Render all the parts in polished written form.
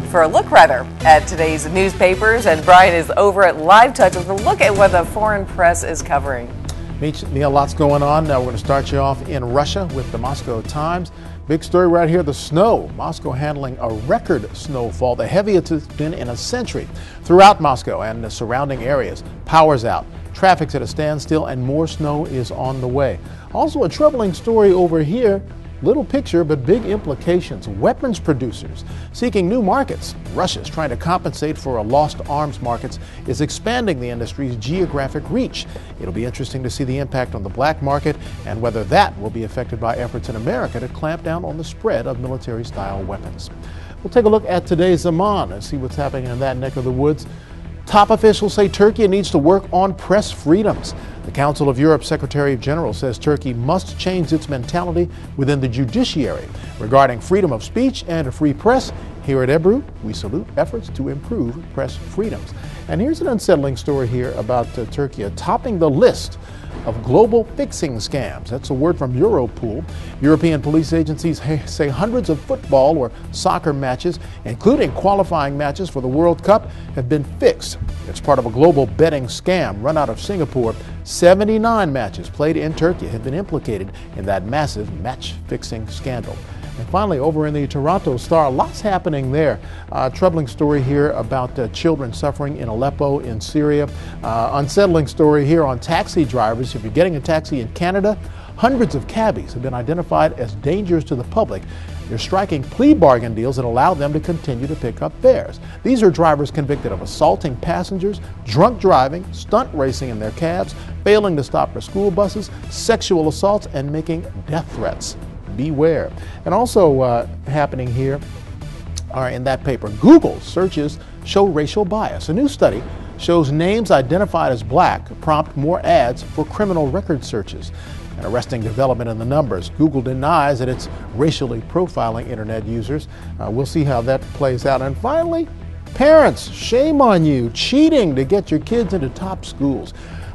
for a look at today's newspapers, and Brian is over at LiveTouch with a look at what the foreign press is covering. Mia, lots going on. Now we're going to start you off in Russia with the Moscow Times. Big story right here, the snow. Moscow handling a record snowfall, the heaviest it's been in a century. Throughout Moscow and the surrounding areas, power's out, traffic's at a standstill, and more snow is on the way. Also a troubling story over here. Little picture, but big implications. Weapons producers seeking new markets. Russia's trying to compensate for a lost arms markets, is expanding the industry's geographic reach. It'll be interesting to see the impact on the black market and whether that will be affected by efforts in America to clamp down on the spread of military-style weapons. We'll take a look at today's Zaman and see what's happening in that neck of the woods. Top officials say Turkey needs to work on press freedoms. The Council of Europe's Secretary General says Turkey must change its mentality within the judiciary regarding freedom of speech and a free press. Here at Ebru, we salute efforts to improve press freedoms. And here's an unsettling story here about Turkey topping the list of global fixing scams. That's a word from Europol. European police agencies say hundreds of football or soccer matches, including qualifying matches for the World Cup, have been fixed. It's part of a global betting scam run out of Singapore. 79 matches played in Turkey have been implicated in that massive match-fixing scandal. And finally, over in the Toronto Star, lots happening there. Troubling story here about children suffering in Aleppo in Syria. Unsettling story here on taxi drivers. If you're getting a taxi in Canada, hundreds of cabbies have been identified as dangers to the public. They're striking plea bargain deals that allow them to continue to pick up fares. These are drivers convicted of assaulting passengers, drunk driving, stunt racing in their cabs, failing to stop for school buses, sexual assaults, and making death threats. Beware. And also happening here are in that paper, Google searches show racial bias. A new study shows names identified as black prompt more ads for criminal record searches. An arresting development in the numbers. Google denies that it's racially profiling internet users. We'll see how that plays out. And finally, parents, shame on you, cheating to get your kids into top schools.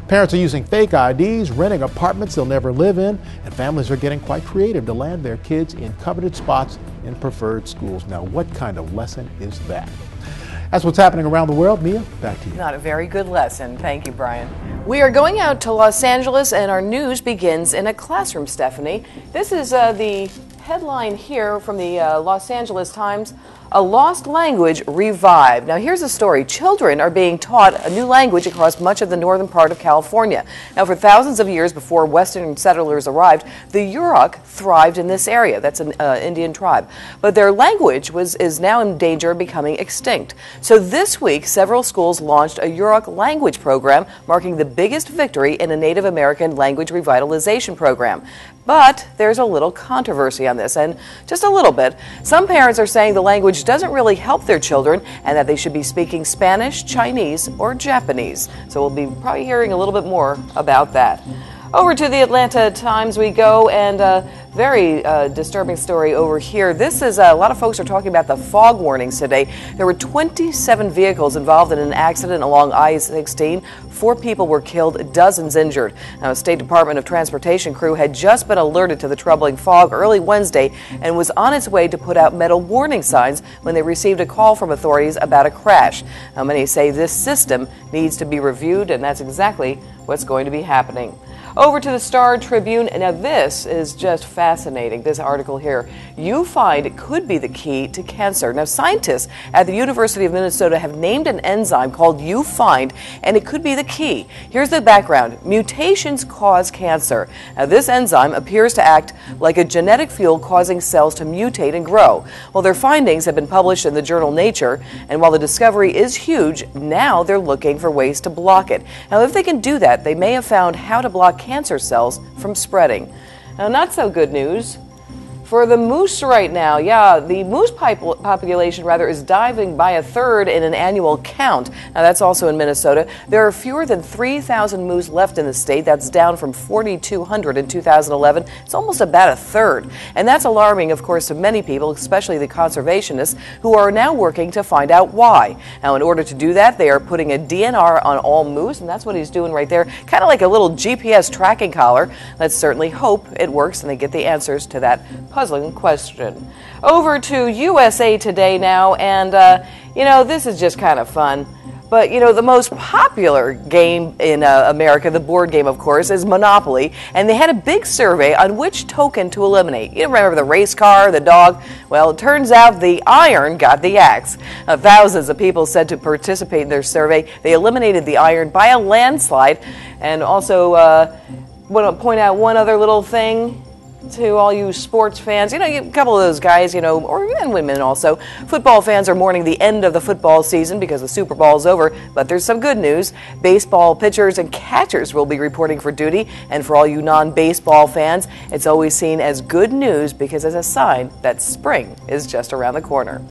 Parents are using fake IDs, renting apartments they'll never live in, and families are getting quite creative to land their kids in coveted spots in preferred schools. Now, what kind of lesson is that? That's what's happening around the world. Mia, back to you. Not a very good lesson. Thank you, Brian. We are going out to Los Angeles, and our news begins in a classroom, Stephanie. This is the headline here from the Los Angeles Times. A lost language revived. Now here's the story. Children are being taught a new language across much of the northern part of California. Now for thousands of years before Western settlers arrived, the Yurok thrived in this area. That's an Indian tribe. But their language is now in danger of becoming extinct. So this week, several schools launched a Yurok language program, marking the biggest victory in a Native American language revitalization program. But there's a little controversy on this, and just a little bit. Some parents are saying the language doesn't really help their children and that they should be speaking Spanish, Chinese, or Japanese. So we'll be probably hearing a little bit more about that. Over to the Atlanta Times we go, and a very disturbing story over here. This is a lot of folks are talking about the fog warnings today. There were 27 vehicles involved in an accident along I-16. 4 people were killed, dozens injured. Now, a State Department of Transportation crew had just been alerted to the troubling fog early Wednesday and was on its way to put out metal warning signs when they received a call from authorities about a crash. Now, many say this system needs to be reviewed, and that's exactly what's going to be happening. Over to the Star Tribune. Now this is just fascinating, this article here. You find it could be the key to cancer. Now scientists at the University of Minnesota have named an enzyme called U-Find, and it could be the key. Here's the background. Mutations cause cancer. Now this enzyme appears to act like a genetic fuel causing cells to mutate and grow. Well, their findings have been published in the journal Nature, and while the discovery is huge, now they're looking for ways to block it. Now if they can do that, they may have found how to block cancer cells from spreading. Now, not so good news for the moose right now. Yeah, the moose population is diving by a third in an annual count. Now that's also in Minnesota. There are fewer than 3,000 moose left in the state. That's down from 4,200 in 2011. It's almost about a third. And that's alarming, of course, to many people, especially the conservationists, who are now working to find out why. Now, in order to do that, they are putting a DNR on all moose, and that's what he's doing right there, kind of like a little GPS tracking collar. Let's certainly hope it works and they get the answers to that puzzle puzzling question. Over to USA Today now, and this is just kind of fun. But, the most popular game in America, the board game, of course, is Monopoly. And they had a big survey on which token to eliminate. You remember the race car, the dog? Well, it turns out the iron got the axe. Thousands of people said to participate in their survey. They eliminated the iron by a landslide. And also, want to point out one other little thing to all you sports fans. A couple of those guys, and women also. Football fans are mourning the end of the football season because the Super Bowl is over, but there's some good news. Baseball pitchers and catchers will be reporting for duty, and for all you non-baseball fans, it's always seen as good news because it's a sign that spring is just around the corner.